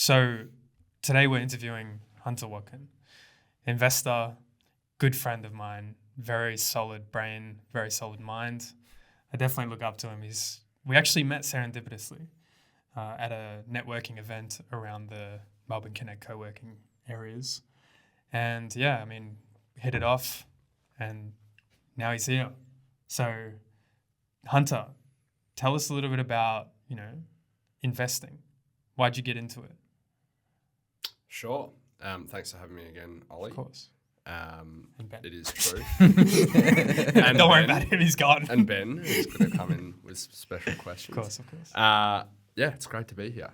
So today we're interviewing Hunter Watkin, investor, good friend of mine, very solid brain, very solid mind. I definitely look up to him. We actually met serendipitously at a networking event around the Melbourne Connect co-working areas. And yeah, hit it off and now he's here. So Hunter, tell us a little bit about, investing. Why'd you get into it? Sure. Thanks for having me again, Ollie. Of course. And it is true. And don't worry about him, he's gone. And Ben is going to come in with special questions. Of course. Yeah, it's great to be here.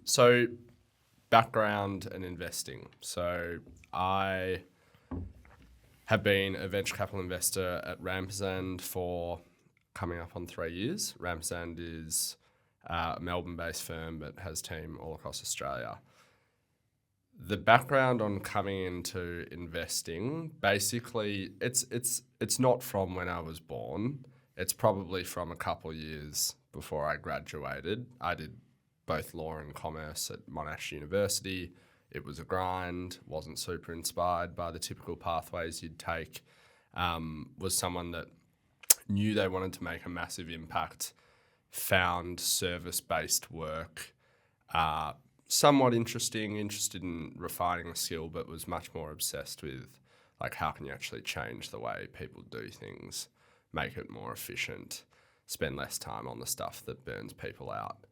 So background and investing. So I have been a venture capital investor at Ramsand for coming up on 3 years. Ramsand is a Melbourne-based firm but has team all across Australia. The background on coming into investing, basically, it's not from when I was born. It's probably from a couple of years before I graduated. I did both law and commerce at Monash University. It was a grind, wasn't super inspired by the typical pathways you'd take. Was someone that knew they wanted to make a massive impact, found service-based work somewhat interested in refining a skill, but was much more obsessed with how can you actually change the way people do things, make it more efficient, spend less time on the stuff that burns people out.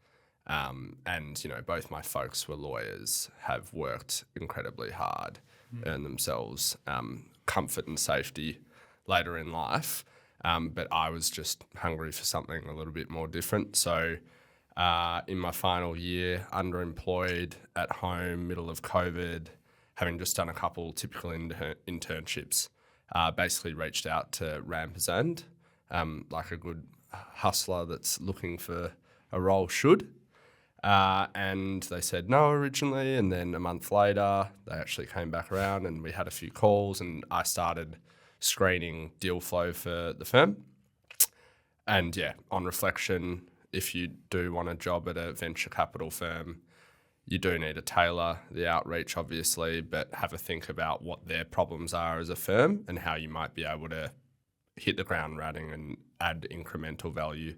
And both my folks were lawyers, have worked incredibly hard, earned themselves comfort and safety later in life. But I was just hungry for something a little bit more different. So in my final year, underemployed, at home, middle of COVID, having just done a couple typical internships, basically reached out to Ramsand, like a good hustler that's looking for a role should. And they said no originally, and then a month later, they actually came back around and we had a few calls and I started screening deal flow for the firm. And yeah, on reflection, if you do want a job at a venture capital firm, you do need to tailor the outreach, obviously, but have a think about what their problems are as a firm and how you might be able to hit the ground running and add incremental value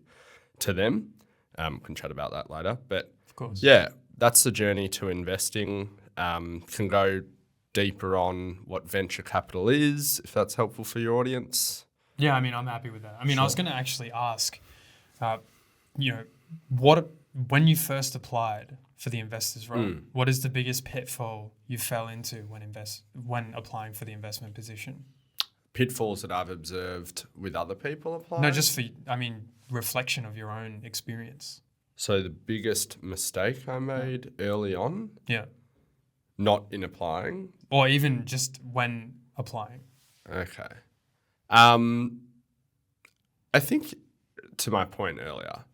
to them. Can chat about that later. But of course, yeah, that's the journey to investing. Can go deeper on what venture capital is, if that's helpful for your audience. Yeah, I'm happy with that. Sure. I was going to actually ask, when you first applied for the investors role, what is the biggest pitfall you fell into when applying for the investment position? Pitfalls that I've observed with other people applying? No, just for, reflection of your own experience. So the biggest mistake I made early on? Yeah. Not in applying? Or even just when applying. Okay. I think, to my point earlier,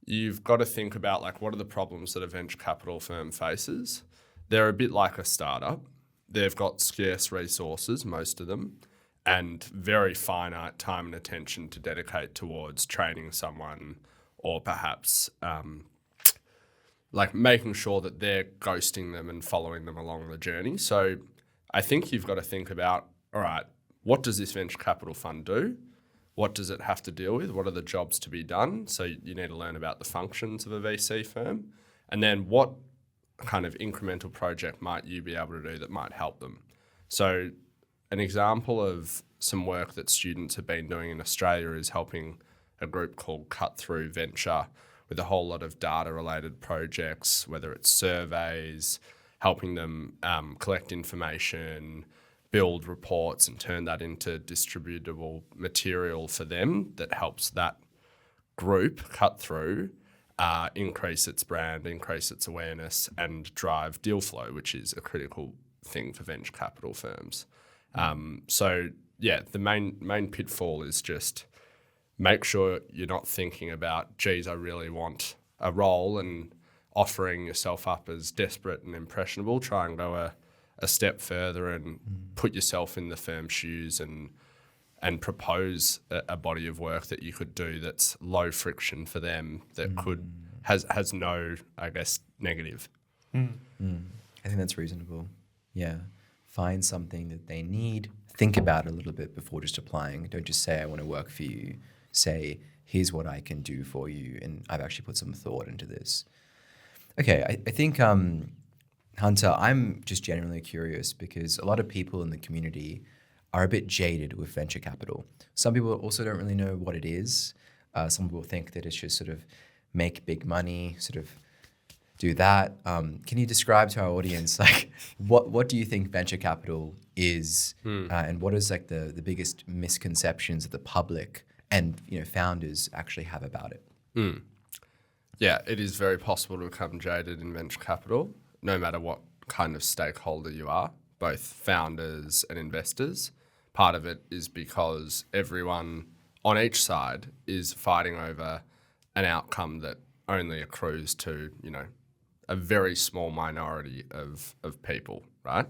you've got to think about what are the problems that a venture capital firm faces. They're a bit like a startup. They've got scarce resources, most of them, and very finite time and attention to dedicate towards training someone or perhaps making sure that they're ghosting them and following them along the journey. So I think you've got to think about, all right, what does this venture capital fund do? What does it have to deal with? What are the jobs to be done? So you need to learn about the functions of a VC firm. And then what kind of incremental project might you be able to do that might help them? So an example of some work that students have been doing in Australia is helping a group called Cut Through Venture with a whole lot of data-related projects, whether it's surveys, helping them collect information, build reports and turn that into distributable material for them that helps that group Cut Through increase its brand, increase its awareness and drive deal flow, which is a critical thing for venture capital firms. So yeah, the main pitfall is just make sure you're not thinking about, geez, I really want a role and offering yourself up as desperate and impressionable. Try and go a step further and put yourself in the firm's shoes and propose a body of work that you could do that's low friction for them, that has no, I guess, negative. I think that's reasonable. Yeah. Find something that they need. Think about it a little bit before just applying. Don't just say, I want to work for you. Say, here's what I can do for you. And I've actually put some thought into this. Okay. I think, Hunter, I'm just genuinely curious because a lot of people in the community are a bit jaded with venture capital. Some people also don't really know what it is. Some people think that it's just sort of make big money, sort of do that. Can you describe to our audience, like, what do you think venture capital is, and what is like the biggest misconceptions that the public and founders actually have about it? Yeah, it is very possible to become jaded in venture capital, no matter what kind of stakeholder you are, both founders and investors. Part of it is because everyone on each side is fighting over an outcome that only accrues to, a very small minority of people, right?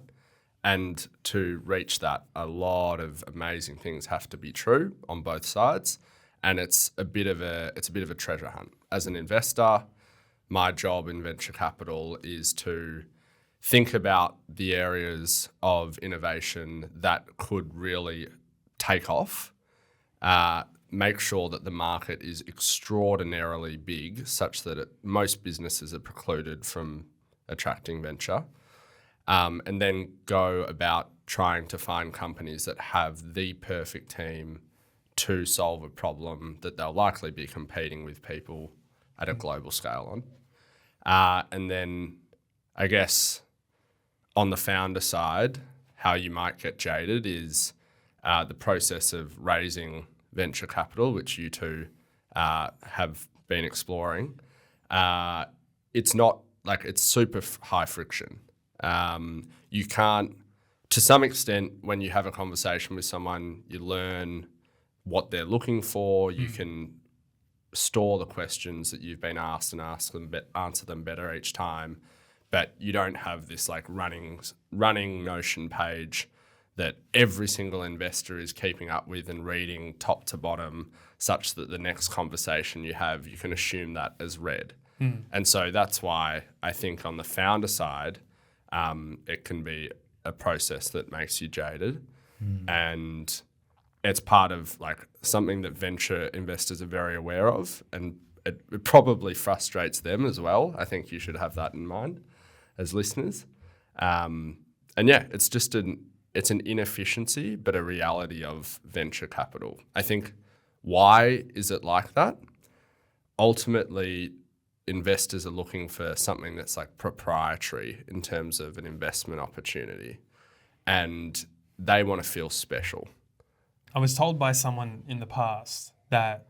And to reach that, a lot of amazing things have to be true on both sides. And it's a bit of a treasure hunt. As an investor, my job in venture capital is to think about the areas of innovation that could really take off, make sure that the market is extraordinarily big such that most businesses are precluded from attracting venture, and then go about trying to find companies that have the perfect team to solve a problem that they'll likely be competing with people at a global scale on. And then I guess on the founder side, how you might get jaded is the process of raising venture capital, which you two have been exploring. It's not like it's super high friction. You can't, to some extent, when you have a conversation with someone, you learn what they're looking for. You can store the questions that you've been asked and answer them better each time. But you don't have this like running Notion page that every single investor is keeping up with and reading top to bottom, such that the next conversation you have, you can assume that as read. And so that's why I think on the founder side, it can be a process that makes you jaded. And it's part of like something that venture investors are very aware of, and it probably frustrates them as well. I think you should have that in mind as listeners. And yeah, it's just it's an inefficiency, but a reality of venture capital. I think, why is it like that? Ultimately, investors are looking for something that's like proprietary in terms of an investment opportunity, and they want to feel special. I was told by someone in the past that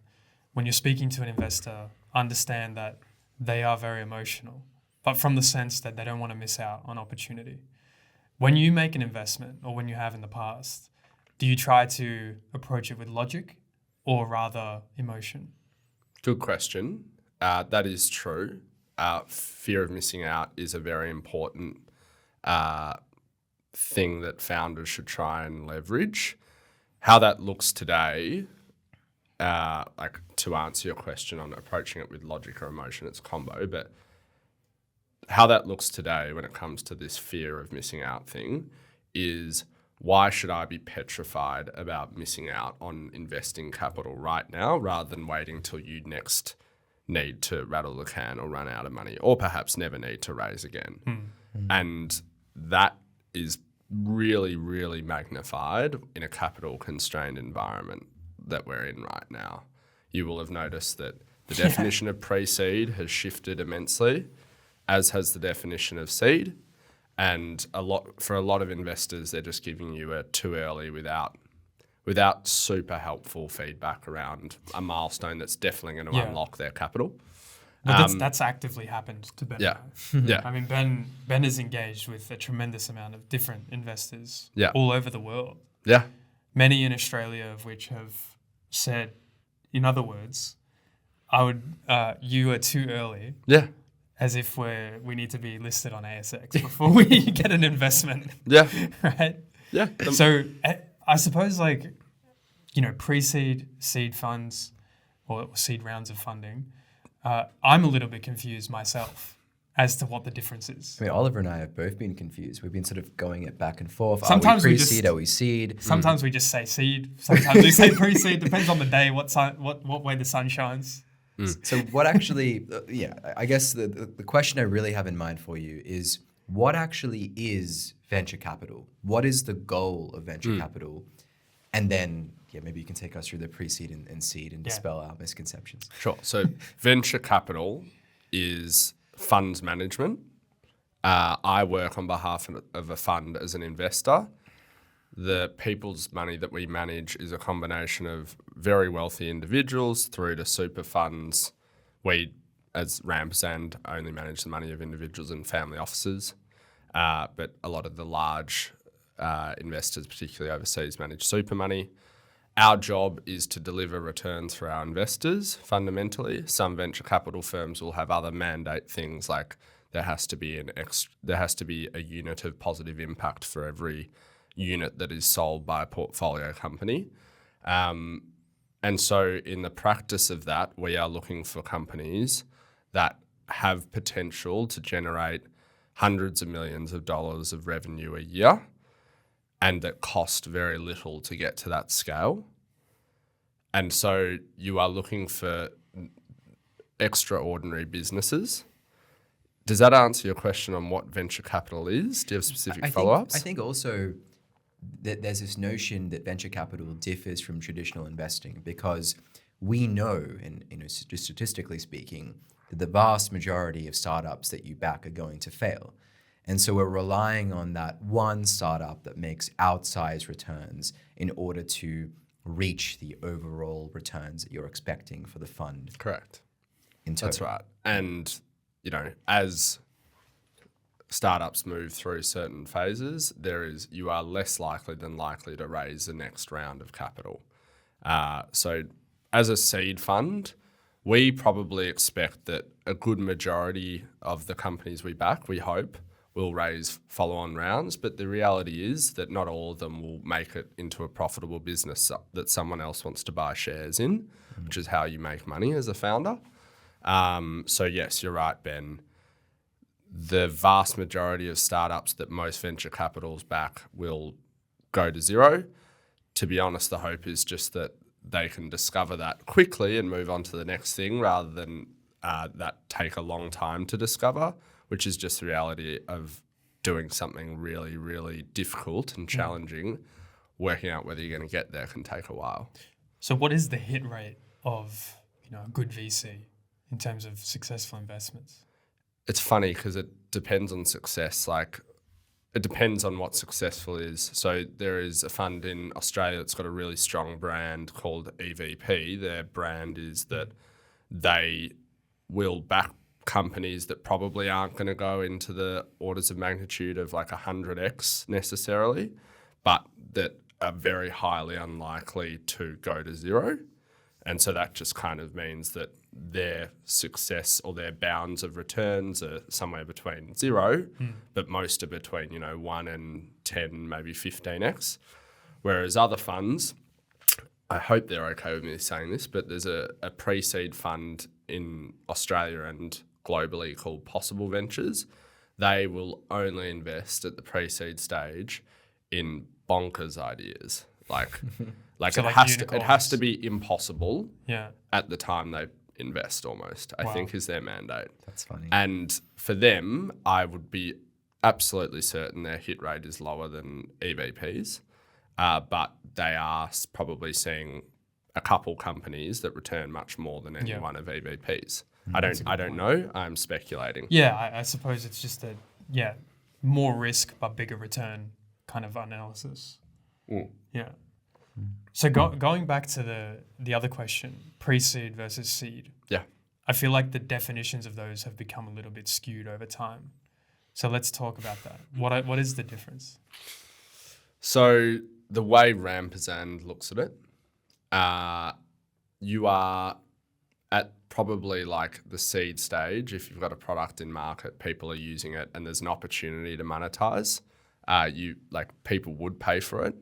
when you're speaking to an investor, understand that they are very emotional, but from the sense that they don't want to miss out on opportunity. When you make an investment, or when you have in the past, do you try to approach it with logic or rather emotion? Good question. That is true. Fear of missing out is a very important thing that founders should try and leverage. How that looks today, like to answer your question on approaching it with logic or emotion, it's a combo, but how that looks today when it comes to this fear of missing out thing is, why should I be petrified about missing out on investing capital right now rather than waiting till you next need to rattle the can or run out of money, or perhaps never need to raise again? And that is really, really magnified in a capital constrained environment that we're in right now. You will have noticed that the definition of pre-seed has shifted immensely, as has the definition of seed. And for a lot of investors, they're just giving you a too early without super helpful feedback around a milestone that's definitely going to unlock their capital. But that's actively happened to Ben. Yeah. I mean, Ben is engaged with a tremendous amount of different investors all over the world. Yeah. Many in Australia of which have said, in other words, you are too early. Yeah. As if we need to be listed on ASX before we get an investment. Yeah. Right? Yeah. So I suppose pre-seed, seed funds or seed rounds of funding, I'm a little bit confused myself as to what the difference is. I mean, Oliver and I have both been confused. We've been sort of going it back and forth. Sometimes are we we pre-seed? just- Are we seed? Sometimes we just say seed. Sometimes we say pre-seed. Depends on the day, what way the sun shines. So what actually, I guess the question I really have in mind for you is what actually is venture capital? What is the goal of venture capital? And then, maybe you can take us through the pre-seed and seed and dispel our misconceptions. Sure. So venture capital is funds management. I work on behalf of a fund as an investor. The people's money that we manage is a combination of very wealthy individuals through to super funds. We, as Rampersand, only manage the money of individuals and family offices, but a lot of the large investors, particularly overseas, manage super money. Our job is to deliver returns for our investors, fundamentally. Some venture capital firms will have other mandate things like there has to be a unit of positive impact for every unit that is sold by a portfolio company. And so in the practice of that, we are looking for companies that have potential to generate hundreds of millions of dollars of revenue a year and that cost very little to get to that scale. And so you are looking for extraordinary businesses. Does that answer your question on what venture capital is? Do you have specific follow-ups? I think also that there's this notion that venture capital differs from traditional investing because we know, and just statistically speaking, that the vast majority of startups that you back are going to fail. And so we're relying on that one startup that makes outsized returns in order to reach the overall returns that you're expecting for the fund. Correct. In total. That's right. And, as startups move through certain phases, you are less likely than likely to raise the next round of capital. So as a seed fund, we probably expect that a good majority of the companies we back, we hope, will raise follow-on rounds, but the reality is that not all of them will make it into a profitable business that someone else wants to buy shares in, which is how you make money as a founder. So yes, you're right, Ben. The vast majority of startups that most venture capitals back will go to zero. To be honest, the hope is just that they can discover that quickly and move on to the next thing rather than that take a long time to discover, which is just the reality of doing something really, really difficult and challenging. Working out whether you're going to get there can take a while. So what is the hit rate of a good VC in terms of successful investments? It's funny because it depends on success. It depends on what successful is. So there is a fund in Australia that's got a really strong brand called EVP. Their brand is that they will back companies that probably aren't going to go into the orders of magnitude of 100x necessarily, but that are very highly unlikely to go to zero. And so that just kind of means that their success or their bounds of returns are somewhere between zero, but most are between 1 and 10, maybe 15x. Whereas other funds, I hope they're okay with me saying this, but there's a pre-seed fund in Australia and globally called Possible Ventures. They will only invest at the pre-seed stage in bonkers ideas. So it has to be impossible Yeah. at the time they invest almost, I think is their mandate. That's funny. And for them, I would be absolutely certain their hit rate is lower than EVPs, but they are probably seeing a couple companies that return much more than any one of EVPs. I don't know. I'm speculating. Yeah, I suppose it's just more risk but bigger return kind of analysis. Yeah. So going back to the other question, pre-seed versus seed. Yeah. I feel like the definitions of those have become a little bit skewed over time. So let's talk about that. What is the difference? So the way Rampersand looks at it, you are at probably the seed stage. If you've got a product in market, people are using it and there's an opportunity to monetize. People would pay for it,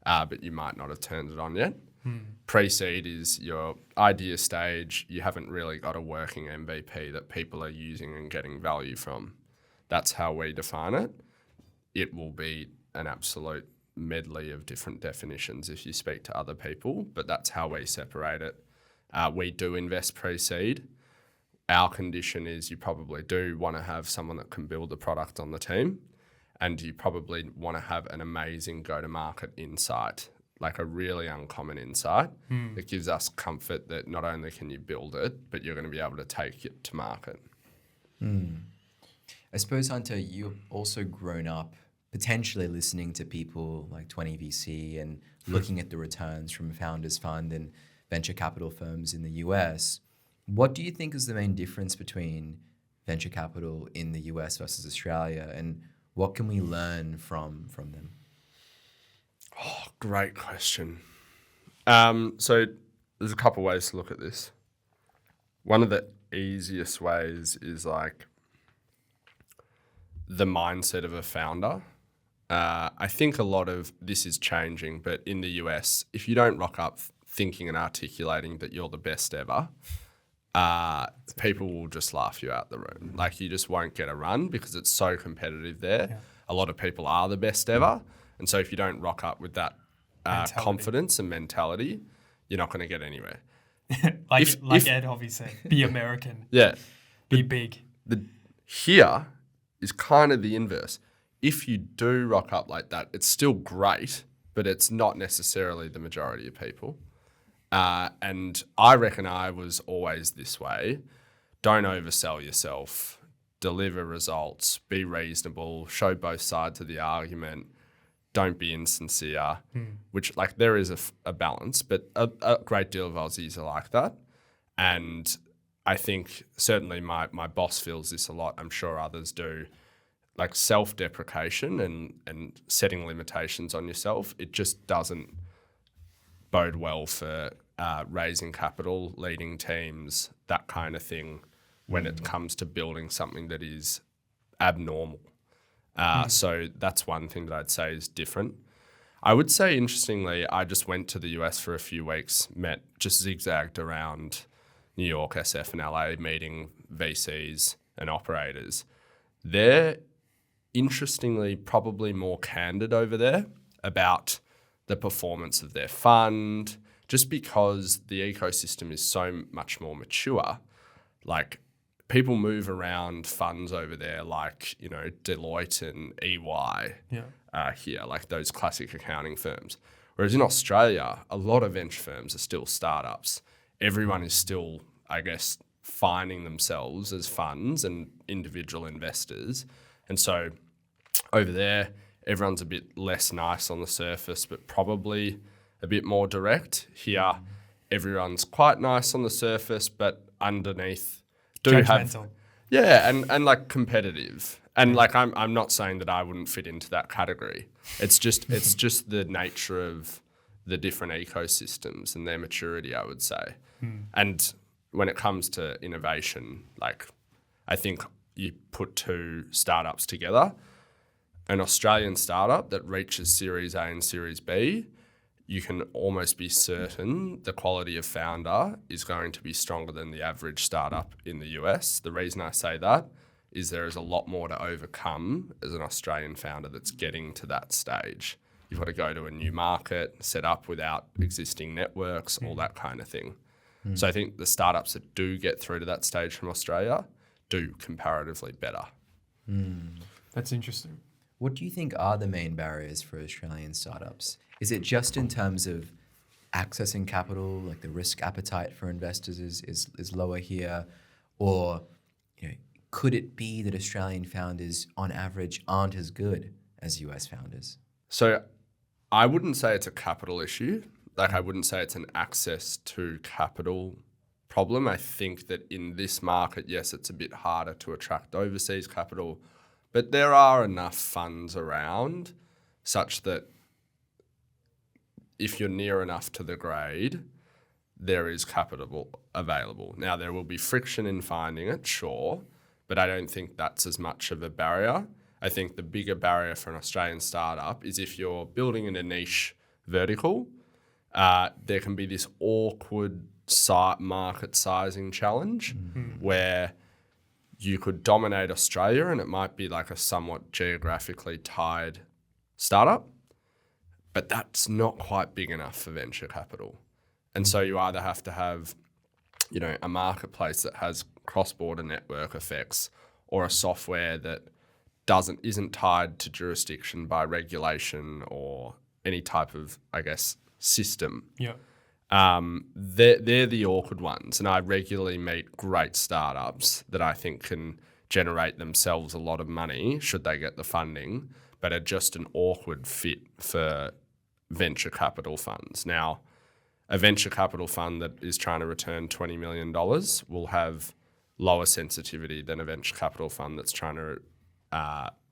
but you might not have turned it on yet. Pre-seed is your idea stage. You haven't really got a working MVP that people are using and getting value from. That's how we define it. It will be an absolute medley of different definitions if you speak to other people, but that's how we separate it. We do invest pre-seed. Our condition is you probably do want to have someone that can build the product on the team, and you probably want to have an amazing go-to-market insight, like a really uncommon insight that gives us comfort that not only can you build it, but you're going to be able to take it to market. I suppose, Hunter, you've also grown up potentially listening to people like 20VC and looking at the returns from Founders Fund and venture capital firms in the US. What do you think is the main difference between venture capital in the US versus Australia, and what can we learn from them? Oh, great question. So there's a couple ways to look at this. One of the easiest ways is like the mindset of a founder. I think a lot of this is changing, but in the US, if you don't rock up thinking and articulating that you're the best ever, people will just laugh you out the room. Like you just won't get a run because it's so competitive there. Yeah. A lot of people are the best ever. And so if you don't rock up with that confidence and mentality, you're not going to get anywhere. Like Ed Hovey said, be American. Yeah. Be big. Here is kind of the inverse. If you do rock up like that, it's still great, but it's not necessarily the majority of people. And I reckon I was always this way. Don't oversell yourself. Deliver results. Be reasonable. Show both sides of the argument. Don't be insincere. Which, like, there is a balance, but a great deal of Aussies are like that. And I think certainly my boss feels this a lot. I'm sure others do. Like self-deprecation and setting limitations on yourself, it just doesn't bode well for raising capital, leading teams, that kind of thing when it comes to building something that is abnormal. So that's one thing that I'd say is different. I would say, interestingly, I just went to the US for a few weeks, just zigzagged around New York, SF and LA, meeting VCs and operators. They're interestingly probably more candid over there about the performance of their fund, just because the ecosystem is so much more mature. Like people move around funds over there like, you know, Deloitte and EY here, like those classic accounting firms. Whereas in Australia, a lot of venture firms are still startups. Everyone is still, I guess, finding themselves as funds and individual investors. And so over there, everyone's a bit less nice on the surface, but probably a bit more direct. Here, everyone's quite nice on the surface, but underneath Judgmental. And like competitive. And like I'm not saying that I wouldn't fit into that category. It's just the nature of the different ecosystems and their maturity, I would say. And when it comes to innovation, like I think you put two startups together, an Australian startup that reaches Series A and Series B, you can almost be certain the quality of founder is going to be stronger than the average startup in the US. The reason I say that is there is a lot more to overcome as an Australian founder that's getting to that stage. You've got to go to a new market, set up without existing networks, all that kind of thing. So I think the startups that do get through to that stage from Australia do comparatively better. That's interesting. What do you think are the main barriers for Australian startups? Is it just in terms of accessing capital, like the risk appetite for investors is lower here? Or could it be that Australian founders on average aren't as good as US founders? So I wouldn't say it's a capital issue. Like I wouldn't say it's an access to capital problem. I think that in this market, yes, it's a bit harder to attract overseas capital, but there are enough funds around such that if you're near enough to the grade, there is capital available. Now, there will be friction in finding it, sure, but I don't think that's as much of a barrier. I think the bigger barrier for an Australian startup is if you're building in a niche vertical there can be this awkward market sizing challenge where you could dominate Australia and it might be like a somewhat geographically tied startup, but that's not quite big enough for venture capital. And so you either have to have, a marketplace that has cross-border network effects or a software that isn't tied to jurisdiction by regulation or any type of, system. Yeah. They're the awkward ones, and I regularly meet great startups that I think can generate themselves a lot of money should they get the funding, but are just an awkward fit for venture capital funds. Now, a venture capital fund that is trying to return $20 million will have lower sensitivity than a venture capital fund that's trying to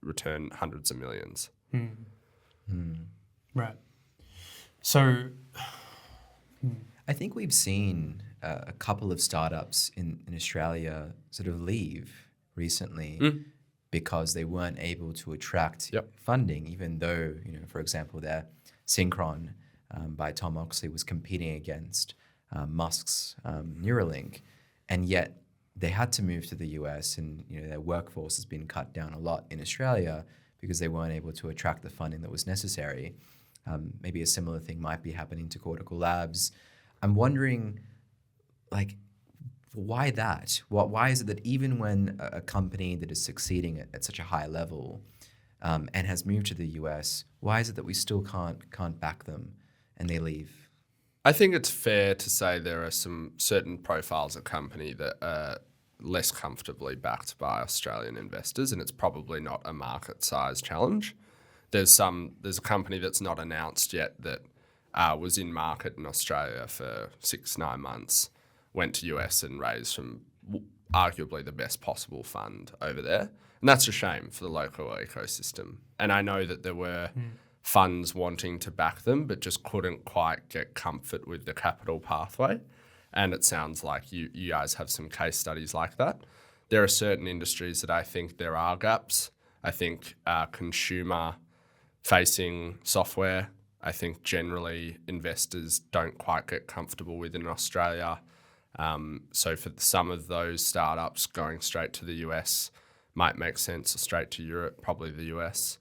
return hundreds of millions. Right. So I think we've seen a couple of startups in Australia sort of leave recently because they weren't able to attract funding, even though, for example, their Synchron by Tom Oxley was competing against Musk's Neuralink, and yet they had to move to the US, and their workforce has been cut down a lot in Australia because they weren't able to attract the funding that was necessary. Maybe a similar thing might be happening to Cortical Labs. I'm wondering, why that? Why is it that even when a company that is succeeding at such a high level and has moved to the US, why is it that we still can't back them and they leave? I think it's fair to say there are some certain profiles of company that are less comfortably backed by Australian investors, and it's probably not a market size challenge. There's a company that's not announced yet that was in market in Australia for 6-9 months, went to US and raised from arguably the best possible fund over there. And that's a shame for the local ecosystem. And I know that there were funds wanting to back them, but just couldn't quite get comfort with the capital pathway. And it sounds like you guys have some case studies like that. There are certain industries that I think there are gaps. I think consumer-facing software, I think generally investors don't quite get comfortable with in Australia. So for some of those startups, going straight to the US might make sense, or straight to Europe, probably the US.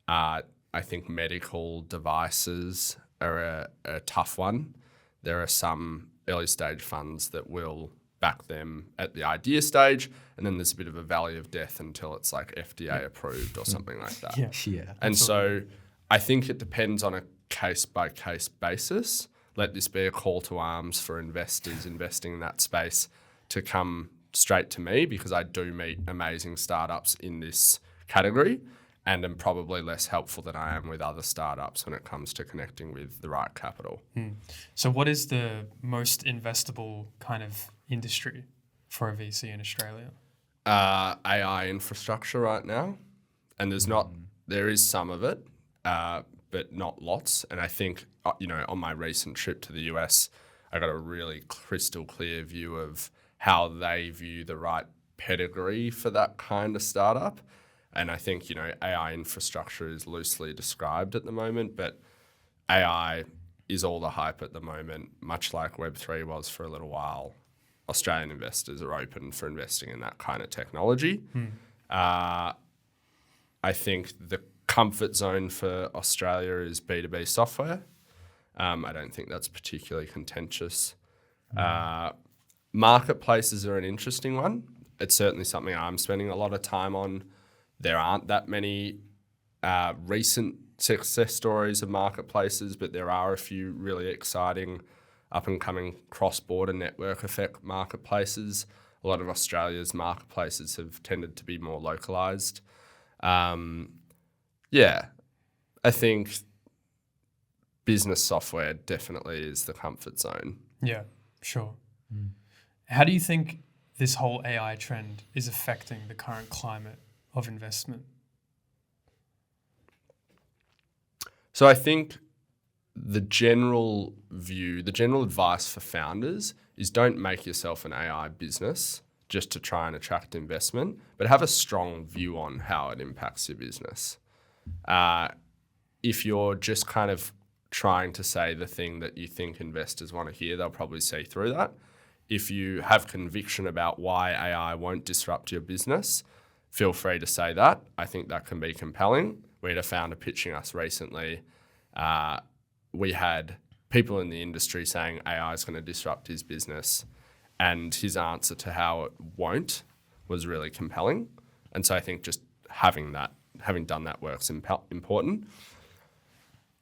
I think medical devices are a tough one. There are some early stage funds that will back them at the idea stage, and then there's a bit of a valley of death until it's like FDA approved or something like that. Yeah. And so I think it depends on a case-by-case basis. Let this be a call to arms for investors investing in that space to come straight to me, because I do meet amazing startups in this category and am probably less helpful than I am with other startups when it comes to connecting with the right capital. So what is the most investable kind of industry for a VC in Australia? AI infrastructure right now. And there is some of it, but not lots. And I think, on my recent trip to the US, I got a really crystal clear view of how they view the right pedigree for that kind of startup. And I think, AI infrastructure is loosely described at the moment, but AI is all the hype at the moment, much like Web3 was for a little while. Australian investors are open for investing in that kind of technology. I think the comfort zone for Australia is B2B software. I don't think that's particularly contentious. Marketplaces are an interesting one. It's certainly something I'm spending a lot of time on. There aren't that many recent success stories of marketplaces, but there are a few really exciting up-and-coming cross-border network effect marketplaces. A lot of Australia's marketplaces have tended to be more localised. I think business software definitely is the comfort zone. Yeah, sure. How do you think this whole AI trend is affecting the current climate of investment? So I think the general advice for founders is don't make yourself an AI business just to try and attract investment, but have a strong view on how it impacts your business. If you're just kind of trying to say the thing that you think investors want to hear, they'll probably see through that. If you have conviction about why AI won't disrupt your business, feel free to say that. I think that can be compelling. We had a founder pitching us recently. We had people in the industry saying AI is going to disrupt his business, and his answer to how it won't was really compelling. And so I think just having done that work's important.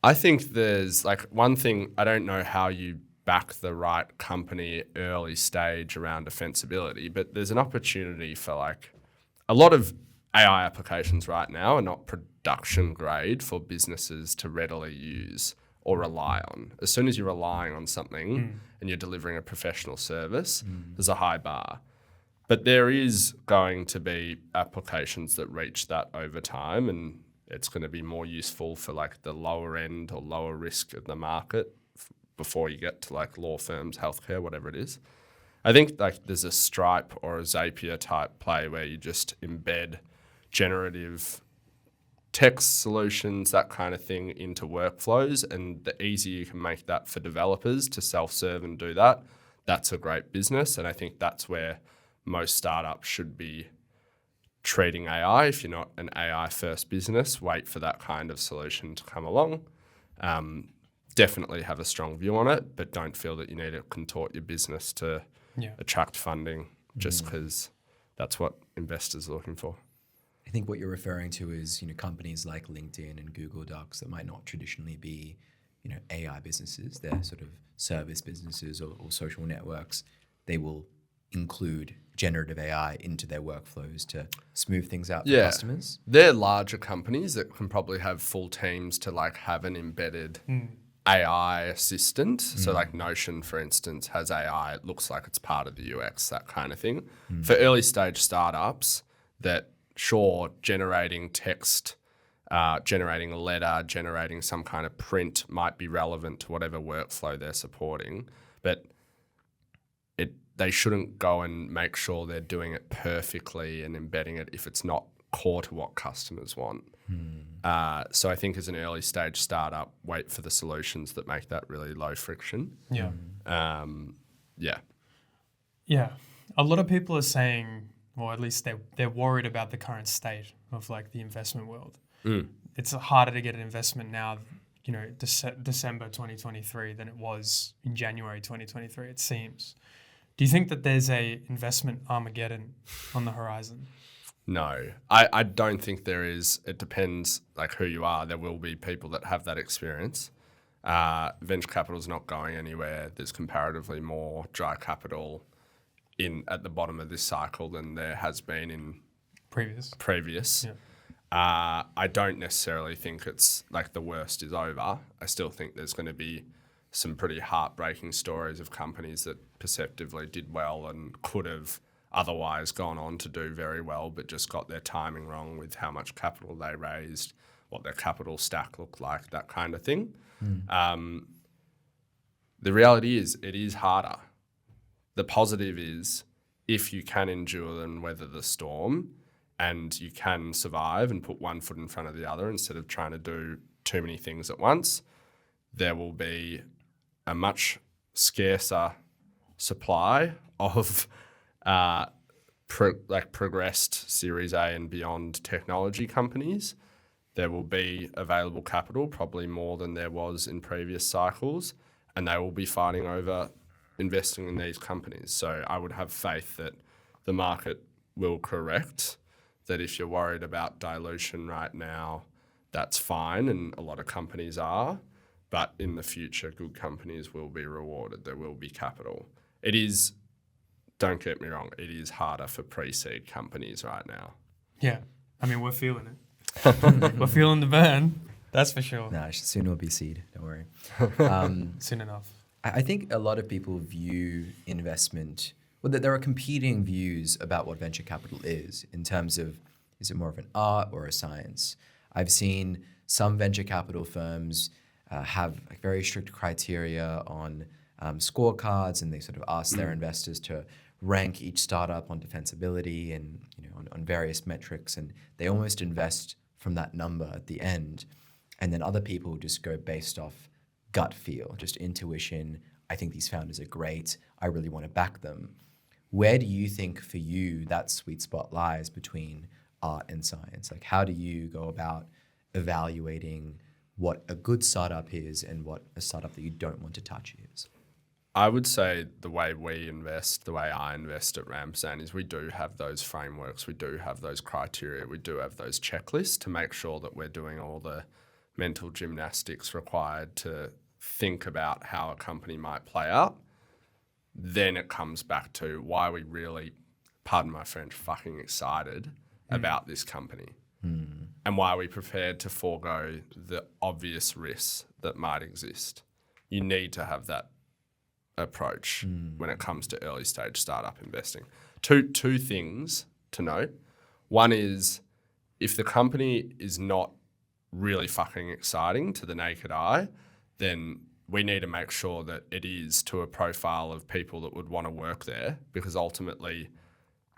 I think there's like one thing, I don't know how you back the right company early stage around defensibility, but there's an opportunity for like a lot of AI applications right now are not production grade for businesses to readily use or rely on. As soon as you're relying on something and you're delivering a professional service, there's a high bar. But there is going to be applications that reach that over time, and it's going to be more useful for like the lower end or lower risk of the market before you get to like law firms, healthcare, whatever it is. I think like there's a Stripe or a Zapier type play where you just embed generative text solutions, that kind of thing, into workflows, and the easier you can make that for developers to self-serve and do that, that's a great business. And I think that's where most startups should be treating AI. If you're not an AI first business, wait for that kind of solution to come along. Definitely have a strong view on it, but don't feel that you need to contort your business to attract funding just because that's what investors are looking for. I think what you're referring to is, companies like LinkedIn and Google Docs that might not traditionally be, AI businesses. They're sort of service businesses or social networks. They will include generative AI into their workflows to smooth things out for customers. They're larger companies that can probably have full teams to like have an embedded AI assistant. So like Notion, for instance, has AI. It looks like it's part of the UX, that kind of thing. For early stage startups that generating text, generating a letter, generating some kind of print might be relevant to whatever workflow they're supporting, but they shouldn't go and make sure they're doing it perfectly and embedding it if it's not core to what customers want. So I think as an early stage startup, wait for the solutions that make that really low friction. Yeah. Yeah. A lot of people are saying, or at least they're worried about the current state of like the investment world. It's harder to get an investment now, December 2023 than it was in January 2023, it seems. Do you think that there's a investment Armageddon on the horizon? No, I don't think there is. It depends like who you are. There will be people that have that experience. Venture capital is not going anywhere. There's comparatively more dry capital at the bottom of this cycle than there has been in previous. Yeah. I don't necessarily think it's like the worst is over. I still think there's going to be some pretty heartbreaking stories of companies that perceptively did well and could have otherwise gone on to do very well, but just got their timing wrong with how much capital they raised, what their capital stack looked like, that kind of thing. The reality is it is harder. The positive is if you can endure and weather the storm and you can survive and put one foot in front of the other instead of trying to do too many things at once, there will be a much scarcer supply of progressed Series A and beyond technology companies. There will be available capital, probably more than there was in previous cycles, and they will be fighting over investing in these companies. So I would have faith that the market will correct, that if you're worried about dilution right now, that's fine, and a lot of companies are. But in the future, good companies will be rewarded. There will be capital. It is, don't get me wrong, it is harder for pre-seed companies right now. Yeah. I mean, we're feeling it. We're feeling the burn. That's for sure. No, soon will be seed. Don't worry. Soon enough. I think a lot of people view investment, well, there are competing views about what venture capital is in terms of, is it more of an art or a science? I've seen some venture capital firms have like very strict criteria on scorecards, and they sort of ask their investors to rank each startup on defensibility and on various metrics, and they almost invest from that number at the end. And then other people just go based off gut feel, just intuition. I think these founders are great. I really want to back them. Where do you think for you that sweet spot lies between art and science? Like, how do you go about evaluating what a good startup is and what a startup that you don't want to touch is? I would say the way we invest, the way I invest at Ramsden is we do have those frameworks, we do have those criteria, we do have those checklists to make sure that we're doing all the mental gymnastics required to think about how a company might play out. Then it comes back to why we really, pardon my French, fucking excited about this company and why we prepared to forego the obvious risks that might exist. You need to have that approach when it comes to early stage startup investing. Two things to note. One is if the company is not really fucking exciting to the naked eye, then we need to make sure that it is to a profile of people that would want to work there, because ultimately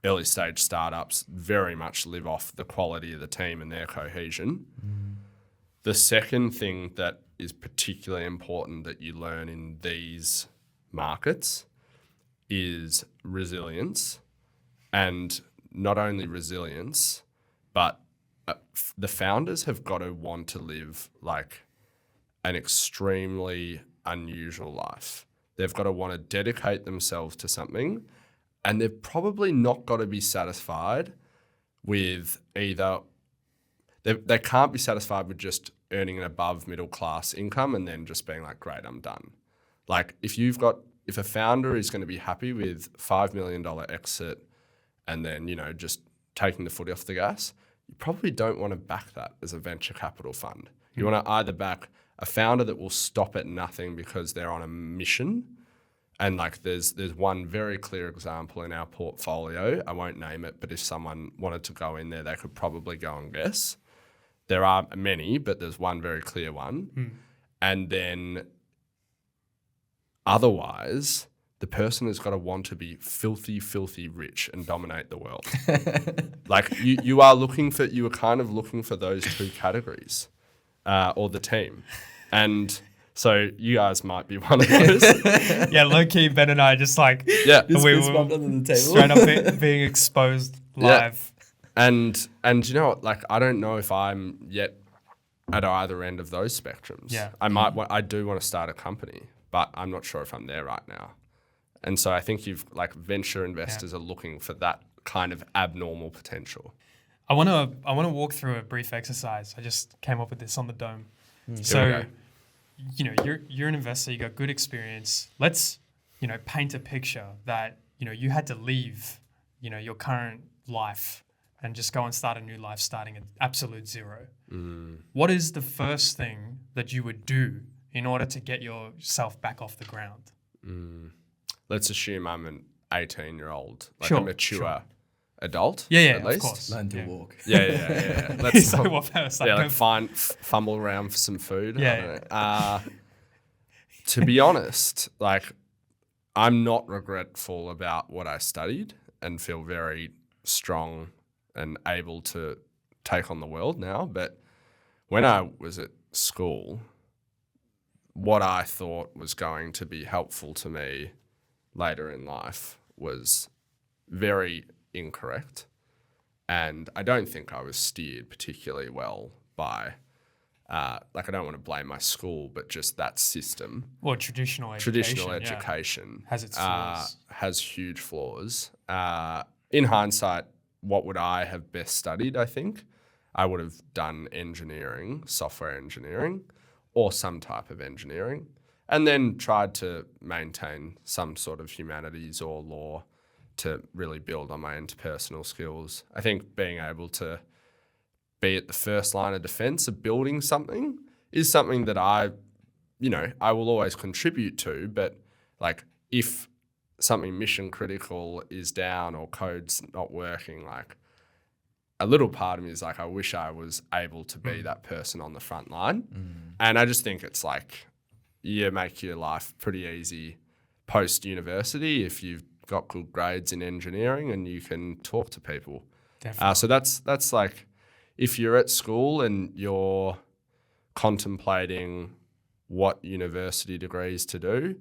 early stage startups very much live off the quality of the team and their cohesion. The second thing that is particularly important that you learn in these markets is resilience, and not only resilience, but the founders have got to want to live like an extremely unusual life. They've got to want to dedicate themselves to something, and they've probably not got to be satisfied with either, they can't be satisfied with just earning an above middle class income and then just being like, great, I'm done. Like if a founder is going to be happy with $5 million exit and then, just taking the foot off the gas, you probably don't want to back that as a venture capital fund. You want to either back a founder that will stop at nothing because they're on a mission. And like there's one very clear example in our portfolio. I won't name it, but if someone wanted to go in there, they could probably go and guess. There are many, but there's one very clear one. And then otherwise, the person has got to want to be filthy, filthy rich and dominate the world. Like you are kind of looking for those two categories, or the team. And so you guys might be one of those. Yeah, low key, Ben and I just like Just we fist were bumped under the table. straight up being exposed live. And you know what? Like I don't know if I'm yet at either end of those spectrums. Yeah. I do want to start a company, but I'm not sure if I'm there right now. And so I think venture investors are looking for that kind of abnormal potential. I want to walk through a brief exercise. I just came up with this on the dome. So, you're an investor. You got good experience. Let's paint a picture that you had to leave your current life and just go and start a new life, starting at absolute zero. What is the first thing that you would do in order to get yourself back off the ground? Let's assume I'm an 18-year-old, like Sure, a mature adult. Yeah, at of least. course. Learn to Yeah. walk. Yeah. Let's So what first? Like, fumble around for some food. Yeah, I don't know. To be honest, like I'm not regretful about what I studied and feel very strong and able to take on the world now. But when I was at school, what I thought was going to be helpful to me later in life was very incorrect. And I don't think I was steered particularly well by, I don't want to blame my school, but just that system. or traditional Education has its flaws. has huge flaws. In hindsight, what would I have best studied, I think? I would have done engineering, software engineering, or some type of engineering, and then tried to maintain some sort of humanities or law to really build on my interpersonal skills. I think being able to be at the first line of defense of building something is something that I will always contribute to, but like if something mission critical is down or code's not working, like a little part of me is like, I wish I was able to be that person on the front line. And I just think it's like, you make your life pretty easy post-university if you've got good grades in engineering and you can talk to people. Definitely. So that's like, if you're at school and you're contemplating what university degrees to do,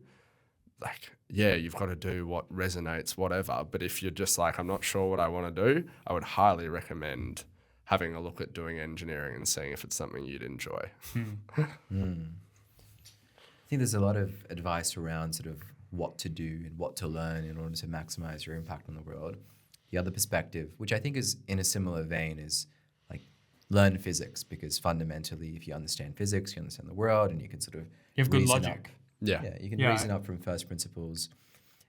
like, yeah, you've got to do what resonates, whatever. But if you're just like, I'm not sure what I want to do, I would highly recommend having a look at doing engineering and seeing if it's something you'd enjoy. I think there's a lot of advice around sort of what to do and what to learn in order to maximize your impact on the world. The other perspective, which I think is in a similar vein, is like learn physics, because fundamentally, if you understand physics, you understand the world, and you can sort of You have good reason logic. Yeah. Yeah, you can Yeah. reason up from first principles.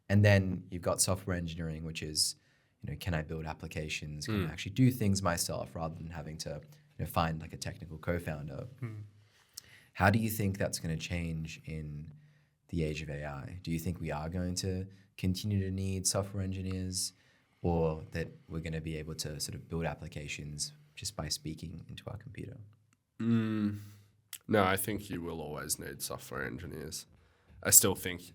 And then you've got software engineering, which is, can I build applications? Can I actually do things myself rather than having to find like a technical co-founder? How do you think that's going to change in the age of AI? Do you think we are going to continue to need software engineers, or that we're going to be able to sort of build applications just by speaking into our computer? No, I think you will always need software engineers. I still think,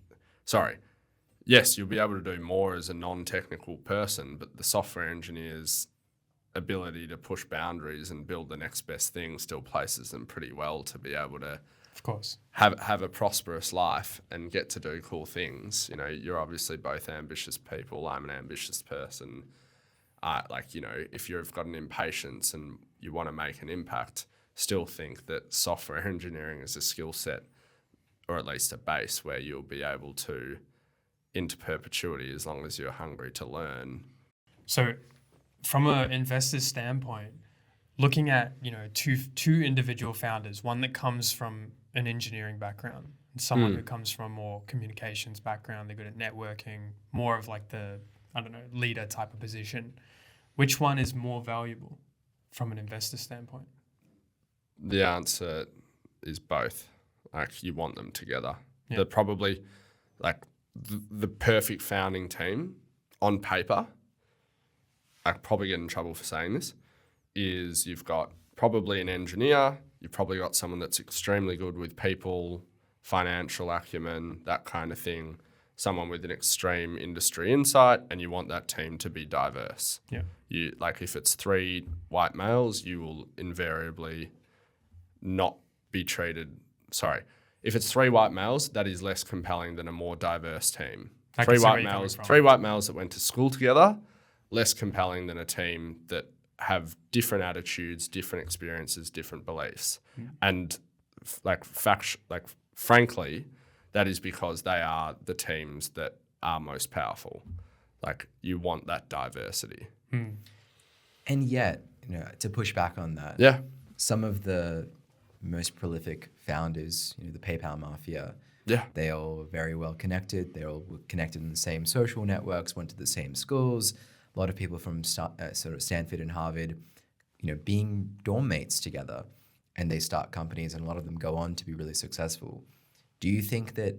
yes, you'll be able to do more as a non-technical person, but the software engineer's ability to push boundaries and build the next best thing still places them pretty well to be able to, Of course. have a prosperous life and get to do cool things. You're obviously both ambitious people. I'm an ambitious person. If you've got an impatience and you want to make an impact, still think that software engineering is a skill set, or at least a base where you'll be able to, into perpetuity, as long as you're hungry to learn. So from an investor's standpoint, looking at, two individual founders, one that comes from an engineering background and someone who comes from a more communications background, they're good at networking, more of like the, leader type of position. Which one is more valuable from an investor standpoint? The answer is both. Like, you want them together. Yeah. They're probably like the perfect founding team on paper. I probably get in trouble for saying this, is you've got probably an engineer, you've probably got someone that's extremely good with people, financial acumen, that kind of thing, someone with an extreme industry insight, and you want that team to be diverse. Yeah. If it's 3 white males, you will invariably not be treated. If it's 3 white males, that is less compelling than a more diverse team. I can Three see where white you're coming males, from. 3 white males that went to school together, less compelling than a team that have different attitudes, different experiences, different beliefs. And frankly, that is because they are the teams that are most powerful. Like, you want that diversity. And yet, to push back on that, Yeah. some of the most prolific founders, the PayPal mafia, Yeah. they all very well connected. They're all connected in the same social networks, went to the same schools. A lot of people from sort of Stanford and Harvard, being dorm mates together, and they start companies, and a lot of them go on to be really successful. Do you think that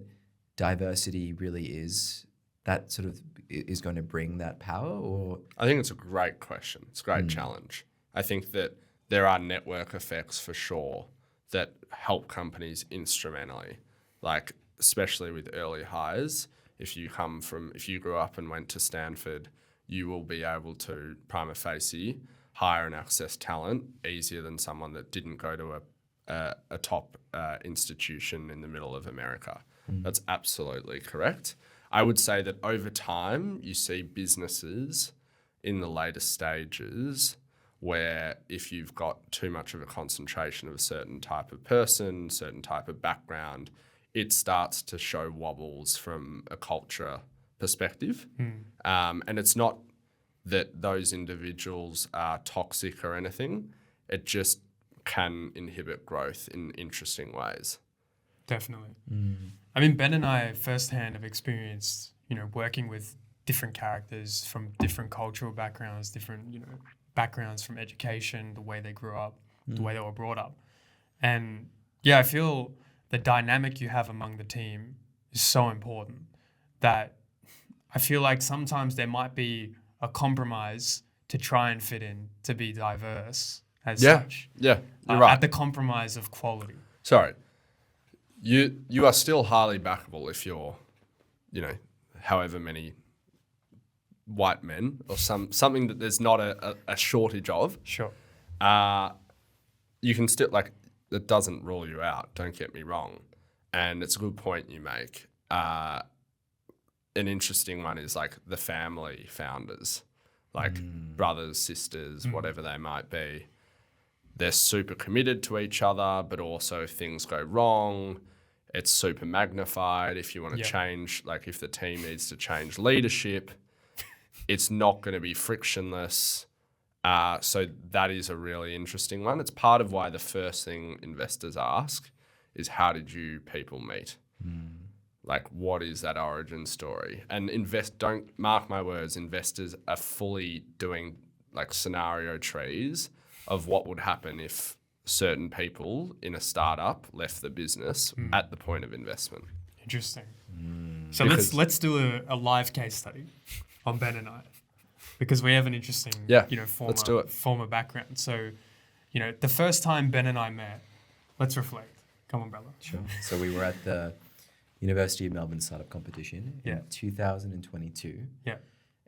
diversity really is that sort of is going to bring that power, or? I think it's a great question. It's a great challenge. I think that there are network effects for sure that help companies instrumentally, like especially with early hires. If you grew up and went to Stanford, you will be able to prima facie hire and access talent easier than someone that didn't go to a top institution in the middle of America. That's absolutely correct. I would say that over time, you see businesses in the later stages where if you've got too much of a concentration of a certain type of person, certain type of background, it starts to show wobbles from a culture perspective. And it's not that those individuals are toxic or anything. It just can inhibit growth in interesting ways. Definitely. I mean, Ben and I firsthand have experienced, working with different characters from different cultural backgrounds, different, backgrounds from education, the way they grew up, the way they were brought up. And yeah, I feel the dynamic you have among the team is so important that I feel like sometimes there might be a compromise to try and fit in, to be diverse as such. Yeah, you're right. At the compromise of quality. Sorry. You are still highly backable if you're, however many white men or something that there's not a shortage of. Sure. You can still, that doesn't rule you out, don't get me wrong. and it's a good point you make. An interesting one is like the family founders, like brothers, sisters, whatever they might be. They're super committed to each other, but also if things go wrong, it's super magnified. If you want to change, like if the team needs to change leadership, it's not going to be frictionless. So that is a really interesting one. It's part of why the first thing investors ask is, how did you people meet? Like, what is that origin story? And don't mark my words, investors are fully doing like scenario trees of what would happen if certain people in a startup left the business at the point of investment. Interesting. So let's do a live case study on Ben and I, because we have an interesting, let's do it. former background. So, the first time Ben and I met, let's reflect. Come on, Bella. Sure. So we were at the University of Melbourne Startup Competition in 2022. Yeah.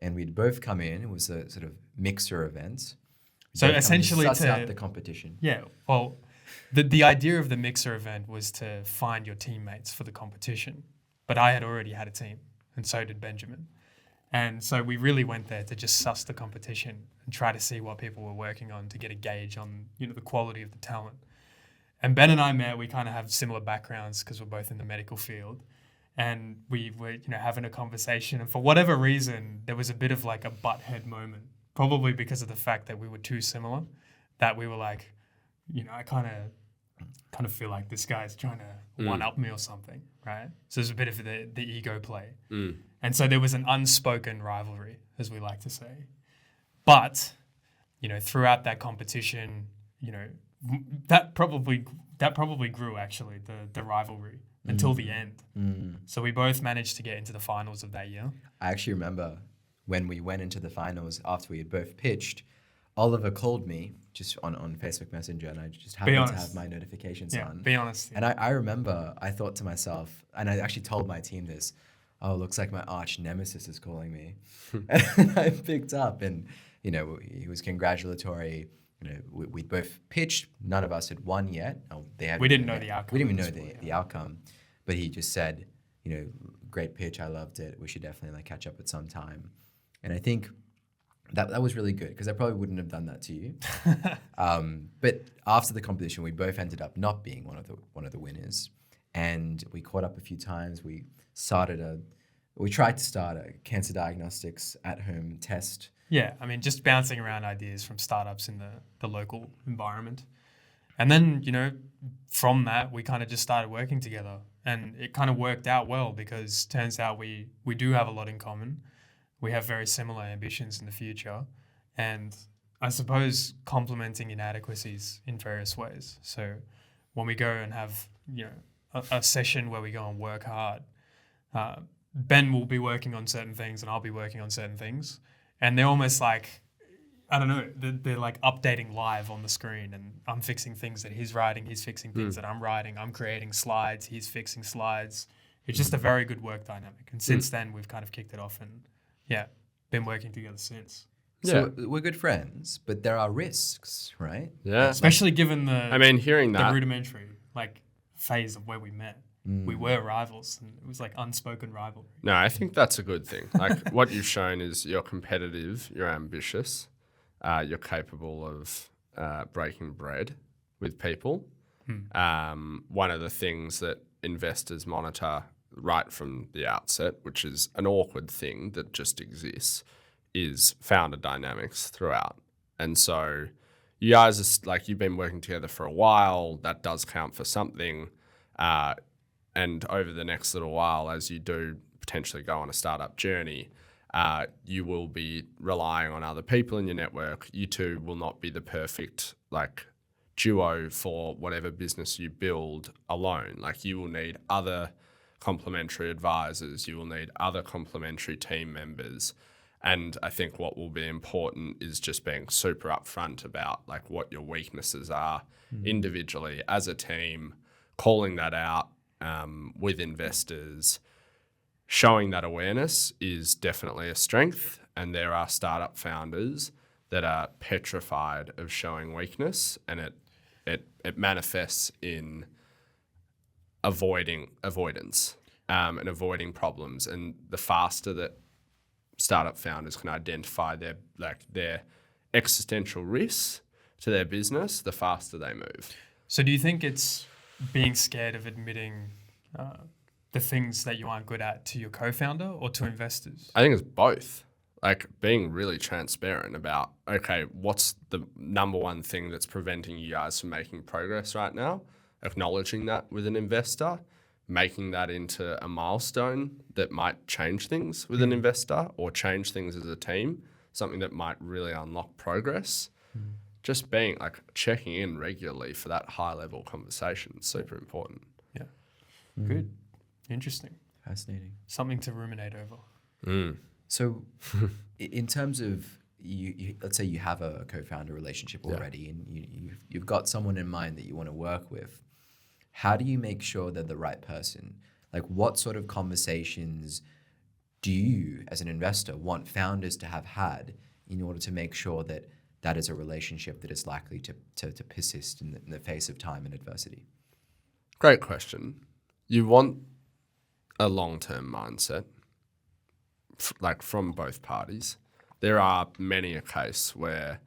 And we'd both come in. It was a sort of mixer event. So essentially suss out the competition. Yeah. Well, the idea of the mixer event was to find your teammates for the competition. But I had already had a team, and so did Benjamin. And so we really went there to just suss the competition and try to see what people were working on to get a gauge on, the quality of the talent. And Ben and I met, we kind of have similar backgrounds because we're both in the medical field. And we were, having a conversation. And for whatever reason, there was a bit of like a butthead moment, probably because of the fact that we were too similar, that we were like, I kind of feel like this guy's trying to one-up me or something, right? So there's a bit of the ego play. And so there was an unspoken rivalry, as we like to say. But, throughout that competition, that probably grew actually, the rivalry until the end. So we both managed to get into the finals of that year. I actually remember when we went into the finals after we had both pitched, Oliver called me just on Facebook Messenger, and I just happened to have my notifications on. Be honest. And I remember I thought to myself, and I actually told my team this, looks like my arch nemesis is calling me. And I picked up, and he was congratulatory. We'd both pitched. None of us had won yet. We didn't know the outcome. We didn't even know the outcome. But he just said, great pitch. I loved it. We should definitely catch up at some time. And I think that was really good, because I probably wouldn't have done that to you. But after the competition, we both ended up not being one of the winners. And we caught up a few times. We tried to start a cancer diagnostics at-home test. Yeah, just bouncing around ideas from startups in the local environment. And then, from that, we kind of just started working together. And it kind of worked out well, because turns out we do have a lot in common. We have very similar ambitions in the future. And I suppose complementing inadequacies in various ways. So when we go and have, a session where we go and work hard, Ben will be working on certain things and I'll be working on certain things. And they're almost like, I don't know, they're like updating live on the screen, and I'm fixing things that he's writing, he's fixing things that I'm writing, I'm creating slides, he's fixing slides. It's just a very good work dynamic. And since then, we've kind of kicked it off and, been working together since. So we're good friends, but there are risks, right? Yeah. Especially given hearing the that rudimentary phase of where we met. We were rivals, and it was like unspoken rivalry. No, I think that's a good thing. Like, what you've shown is you're competitive, you're ambitious, you're capable of breaking bread with people. One of the things that investors monitor right from the outset, which is an awkward thing that just exists, is founder dynamics throughout. And so you guys are you've been working together for a while. That does count for something. And over the next little while, as you do potentially go on a startup journey, you will be relying on other people in your network. You two will not be the perfect duo for whatever business you build alone. You will need other complementary advisors. You will need other complementary team members. And I think what will be important is just being super upfront about what your weaknesses are individually as a team, calling that out with investors. Showing that awareness is definitely a strength, and there are startup founders that are petrified of showing weakness, and it manifests in avoidance and avoiding problems. And the faster that startup founders can identify their existential risks to their business, the faster they move. So do you think it's being scared of admitting the things that you aren't good at to your co-founder or to investors? I think it's both. Like being really transparent about, okay, what's the number one thing that's preventing you guys from making progress right now? Acknowledging that with an investor, making that into a milestone that might change things with an investor or change things as a team, something that might really unlock progress. Just being like checking in regularly for that high level conversation is super important. Yeah. Good. Interesting. Fascinating. Something to ruminate over. So in terms of you let's say you have a co-founder relationship already and you've got someone in mind that you want to work with. How do you make sure they're the right person? Like what sort of conversations do you as an investor want founders to have had in order to make sure that that is a relationship that is likely to persist in the face of time and adversity? Great question. You want a long-term mindset, like from both parties. There are many a case where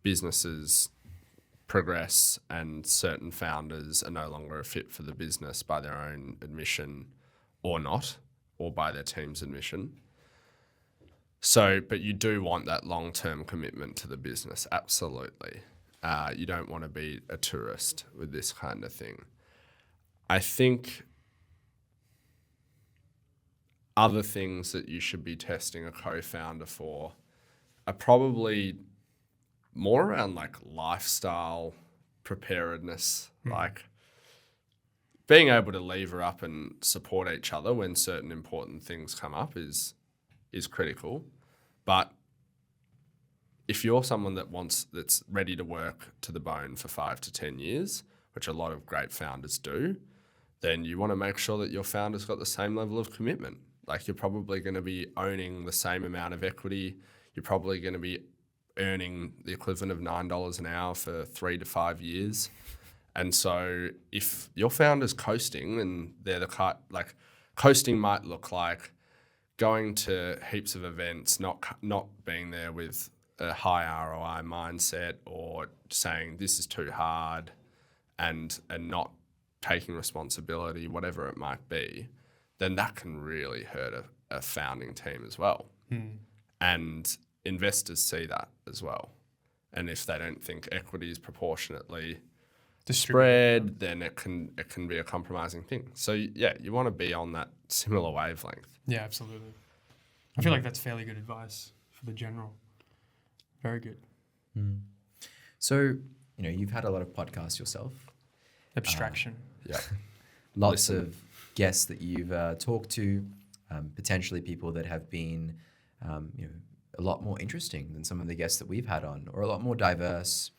businesses progress and certain founders are no longer a fit for the business by their own admission or not, or by their team's admission. So, but you do want that long-term commitment to the business, absolutely. You don't want to be a tourist with this kind of thing. I think other things that you should be testing a co-founder for are probably more around like lifestyle preparedness, like being able to lever up and support each other when certain important things come up is critical. But if you're someone that's ready to work to the bone for 5 to 10 years, which a lot of great founders do, then you want to make sure that your founder's got the same level of commitment. Like you're probably going to be owning the same amount of equity. You're probably going to be earning the equivalent of $9 an hour for 3 to 5 years. And so if your founder's coasting and they're like coasting might look like going to heaps of events, not being there with a high ROI mindset or saying this is too hard and not taking responsibility, whatever it might be, then that can really hurt a founding team as well. And investors see that as well. And if they don't think equity is proportionately spread, then it can be a compromising thing. So yeah, you want to be on that similar wavelength. Yeah, absolutely. I feel like that's fairly good advice for the general. Very good. So, you've had a lot of podcasts yourself. Abstraction. Yeah. Lots of guests that you've talked to, potentially people that have been, a lot more interesting than some of the guests that we've had on, or a lot more diverse,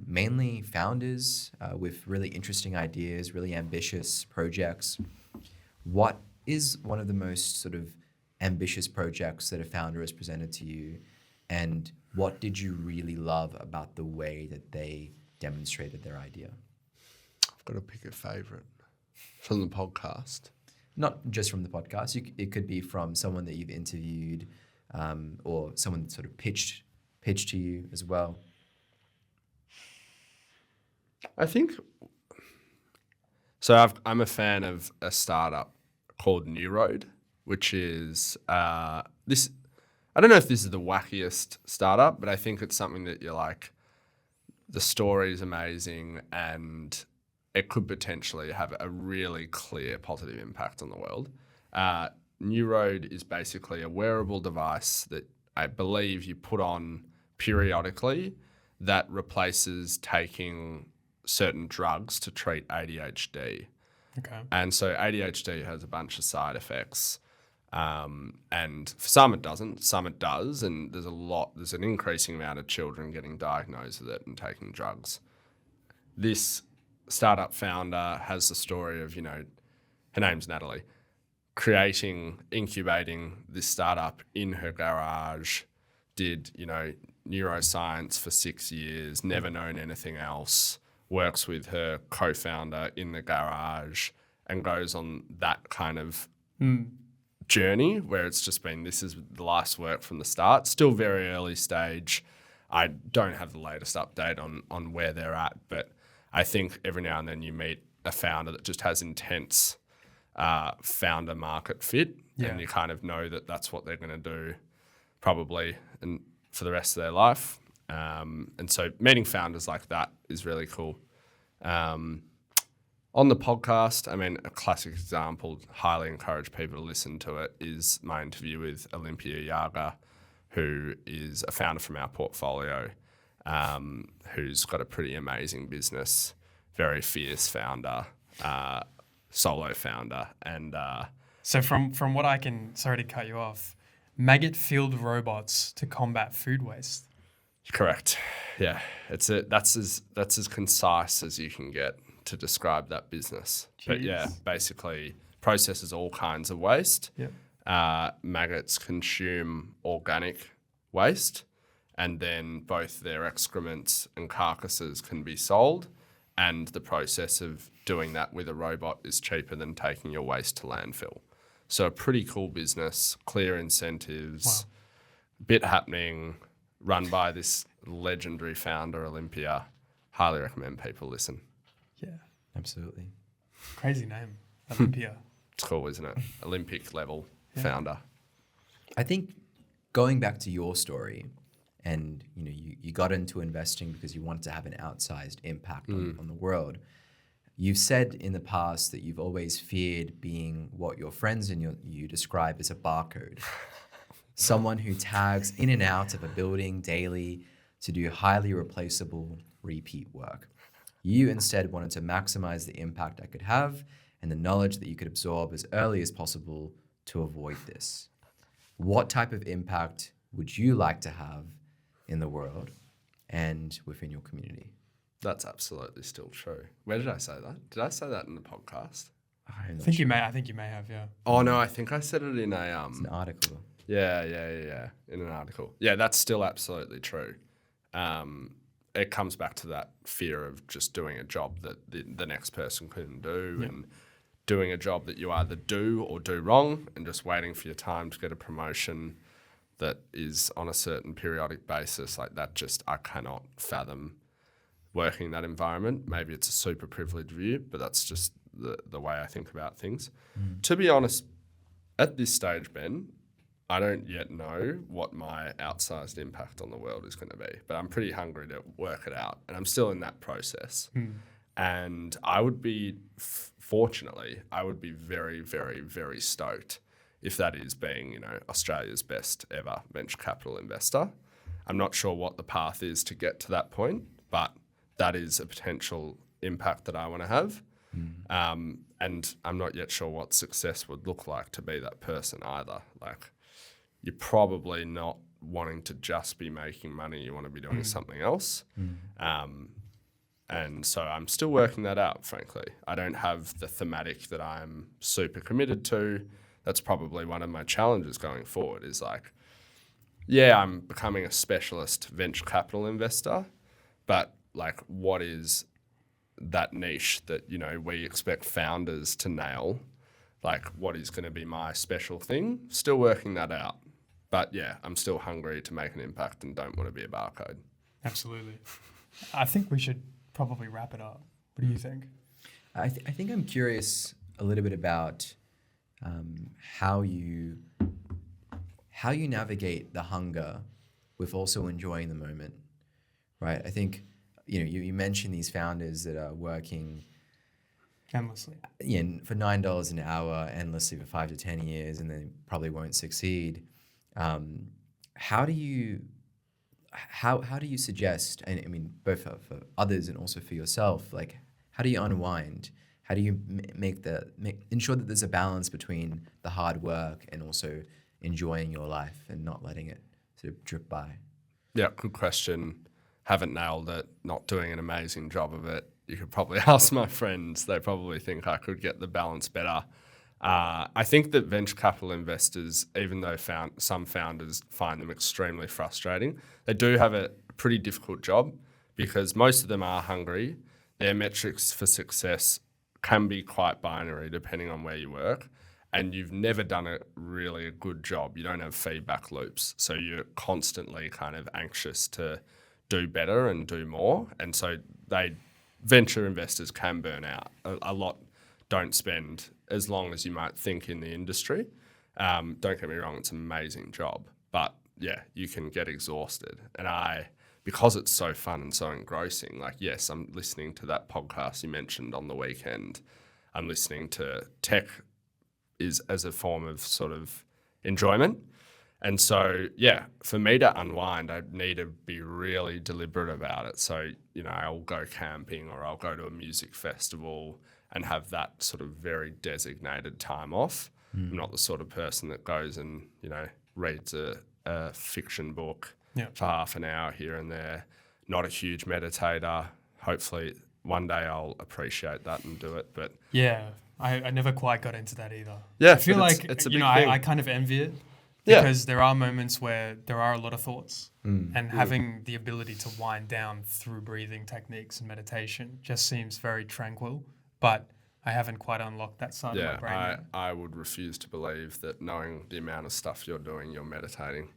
mainly founders with really interesting ideas, really ambitious projects. What is one of the most sort of ambitious projects that a founder has presented to you, and what did you really love about the way that they demonstrated their idea? I've got to pick a favourite from the podcast. Not just from the podcast. It could be from someone that you've interviewed, or someone that sort of pitched to you as well. I think so. I'm a fan of a startup called New Road, which is this. I don't know if this is the wackiest startup, but I think it's something that you're like, the story is amazing and it could potentially have a really clear positive impact on the world. New Road is basically a wearable device that I believe you put on periodically that replaces taking certain drugs to treat ADHD. Okay. And so ADHD has a bunch of side effects. And for some it doesn't, some it does. And there's an increasing amount of children getting diagnosed with it and taking drugs. This startup founder has the story of, her name's Natalie, incubating this startup in her garage, did, neuroscience for 6 years, never known anything else, works with her co-founder in the garage and goes on that kind of journey where it's just been, this is the life's work from the start. Still very early stage. I don't have the latest update on where they're at, but I think every now and then you meet a founder that just has intense founder market fit, and you kind of know that that's what they're going to do probably and for the rest of their life. And so meeting founders like that is really cool. On the podcast, I mean, a classic example, highly encourage people to listen to it, is my interview with Olympia Yaga, who is a founder from our portfolio, who's got a pretty amazing business, very fierce founder, solo founder. And So from what I can, sorry to cut you off, maggot-filled robots to combat food waste. correct. Yeah, that's as concise as you can get to describe that business. Jeez. But yeah, basically processes all kinds of waste. Yep. Maggots consume organic waste, and then both their excrements and carcasses can be sold, and the process of doing that with a robot is cheaper than taking your waste to landfill. So a pretty cool business, clear incentives, bit happening, run by this legendary founder, Olympia. Highly recommend people listen. Yeah. Absolutely. Crazy name, Olympia. It's cool, isn't it? Olympic level founder. I think going back to your story, and you got into investing because you wanted to have an outsized impact on the world. You've said in the past that you've always feared being what your friends and you describe as a barcode. Someone who tags in and out of a building daily to do highly replaceable repeat work. You instead wanted to maximize the impact I could have and the knowledge that you could absorb as early as possible to avoid this. What type of impact would you like to have in the world and within your community? That's absolutely still true. Where did I say that? Did I say that in the podcast? I'm I not think sure. you may have, yeah. Oh no, I think I said it in It's an article. Yeah, in an article. Yeah, that's still absolutely true. It comes back to that fear of just doing a job that the next person couldn't do, and doing a job that you either do or do wrong, and just waiting for your time to get a promotion that is on a certain periodic basis. Like that, just I cannot fathom working in that environment. Maybe it's a super privileged view, but that's just the way I think about things. To be honest, at this stage, Ben, I don't yet know what my outsized impact on the world is going to be, but I'm pretty hungry to work it out, and I'm still in that process. And I would be, fortunately, I would be very, very, very stoked if that is being, Australia's best ever venture capital investor. I'm not sure what the path is to get to that point, but that is a potential impact that I want to have. And I'm not yet sure what success would look like to be that person either. Like, you're probably not wanting to just be making money. You want to be doing something else. And so I'm still working that out, frankly. I don't have the thematic that I'm super committed to. That's probably one of my challenges going forward is like, I'm becoming a specialist venture capital investor, but like, what is that niche that, we expect founders to nail? Like, what is going to be my special thing? Still working that out. But yeah, I'm still hungry to make an impact and don't want to be a barcode. Absolutely. I think we should probably wrap it up. What do you think? I think I'm curious a little bit about how you navigate the hunger with also enjoying the moment, right? I think you mentioned these founders that are working Endlessly. for $9 an hour endlessly for 5 to 10 years, and they probably won't succeed. How do you suggest, and I mean both for others and also for yourself, like how do you unwind? How do you ensure that there's a balance between the hard work and also enjoying your life and not letting it sort of drip by? Yeah, good question. Haven't nailed it, not doing an amazing job of it. You could probably ask my friends. They probably think I could get the balance better. I think that venture capital investors, even though some founders find them extremely frustrating, they do have a pretty difficult job because most of them are hungry. Their metrics for success can be quite binary depending on where you work, and you've never done a really good job. You don't have feedback loops, so you're constantly kind of anxious to do better and do more, and so venture investors can burn out. A lot don't spend as long as you might think in the industry. Don't get me wrong, it's an amazing job, but yeah, you can get exhausted. And because it's so fun and so engrossing, like, yes, I'm listening to that podcast you mentioned on the weekend. I'm listening to tech as a form of sort of enjoyment. And so, yeah, for me to unwind, I need to be really deliberate about it. So, I'll go camping or I'll go to a music festival and have that sort of very designated time off. I'm not the sort of person that goes and, reads a fiction book for half an hour here and there. Not a huge meditator. Hopefully one day I'll appreciate that and do it. But yeah, I never quite got into that either. Yeah, I feel like it's a big thing. thing. I kind of envy it. Yeah. Because there are moments where there are a lot of thoughts, and having the ability to wind down through breathing techniques and meditation just seems very tranquil. But I haven't quite unlocked that side of my brain yet. I would refuse to believe that knowing the amount of stuff you're doing, you're meditating.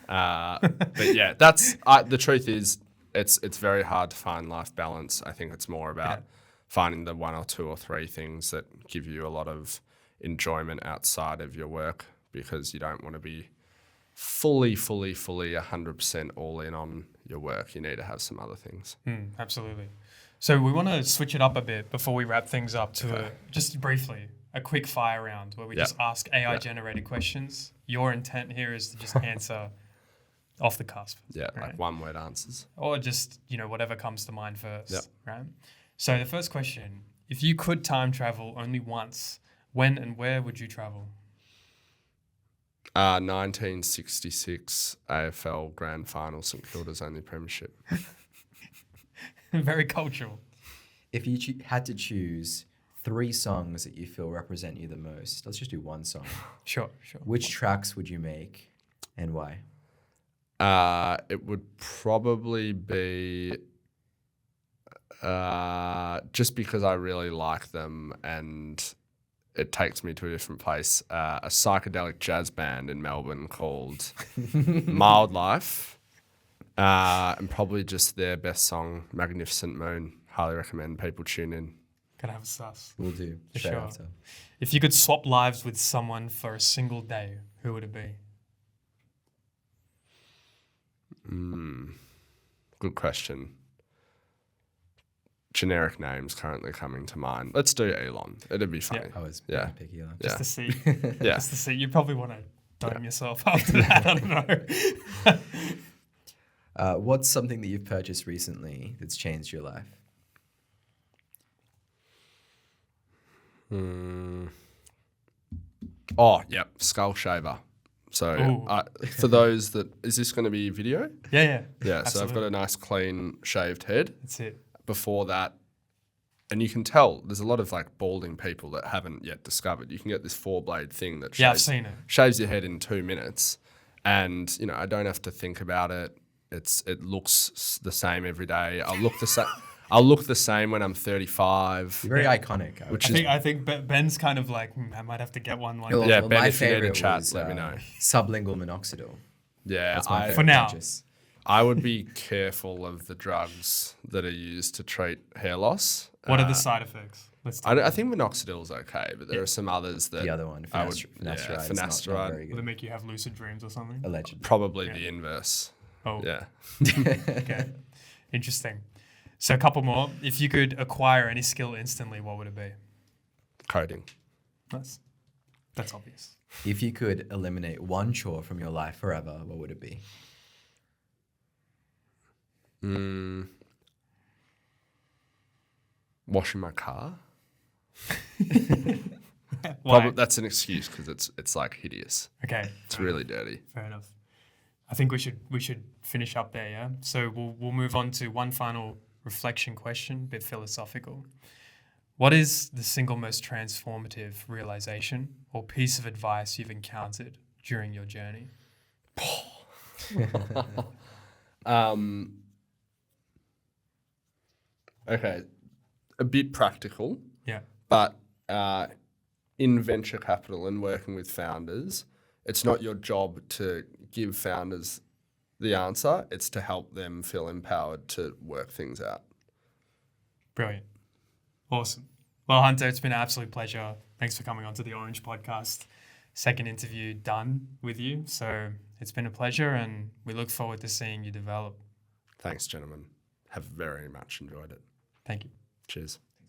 But yeah, the truth is it's very hard to find life balance. I think it's more about finding the one or two or three things that give you a lot of enjoyment outside of your work, because you don't want to be fully 100% all in on your work. You need to have some other things. Absolutely. So we want to switch it up a bit before we wrap things up to just briefly a quick fire round where we just ask AI generated questions. Your intent here is to just answer off the cusp. Yeah, right? like one word answers. Or just, whatever comes to mind first, right? So the first question, if you could time travel only once, when and where would you travel? 1966 AFL Grand Final, St Kilda's only premiership. Very cultural. If you had to choose 3 songs that you feel represent you the most, let's just do one song. Sure. Which tracks would you make and why? It would probably be just because I really like them and it takes me to a different place. A psychedelic jazz band in Melbourne called Mild Life, and probably just their best song, Magnificent Moon. Highly recommend people tune in. Gotta have a sus. We'll do. For straight sure. after. If you could swap lives with someone for a single day, who would it be? Good question. Generic names currently coming to mind. Let's do Elon. It'd be funny. I was pretty picky. Like. Just to see. Yeah. Just to see. You probably want to dome yourself after that. I don't know. What's something that you've purchased recently that's changed your life? Oh, yep. Skull shaver. So for those that, is this going to be video? Yeah. Yeah. So I've got a nice clean shaved head. That's it. Before that, and you can tell there's a lot of like balding people that haven't yet discovered. You can get this 4-blade thing that I've seen it. Shaves your head in 2 minutes, and I don't have to think about it. It looks the same every day. I'll look the same. I'll look the same when I'm 35. You're very iconic. I think Ben's kind of like, I might have to get one like Well, that. Yeah, well, Ben, my if you need a favorite chat, was, let me know. Sublingual minoxidil. Yeah, That's my favorite For now. purchase. I would be careful of the drugs that are used to treat hair loss. What are the side effects? Let's do I think minoxidil is okay, but there are some others that The other one, finasteride, is not finasteride. very Will they good. make you have lucid dreams or something? Allegedly. Probably the inverse. Oh, Yeah. okay. Interesting. So a couple more. If you could acquire any skill instantly, what would it be? Coding. That's obvious. If you could eliminate one chore from your life forever, what would it be? Washing my car. Why? Probably, that's an excuse because it's like hideous. Okay. It's really dirty. Fair enough. I think we should finish up there, yeah? So we'll move on to one final reflection question, a bit philosophical. What is the single most transformative realization or piece of advice you've encountered during your journey? Okay, a bit practical, Yeah. But in venture capital and working with founders, it's not your job to give founders the answer. It's to help them feel empowered to work things out. Brilliant. Awesome. Well, Hunter, it's been an absolute pleasure. Thanks for coming on to the Orange Podcast. Second interview done with you. So it's been a pleasure, and we look forward to seeing you develop. Thanks, gentlemen. Have very much enjoyed it. Thank you. Cheers.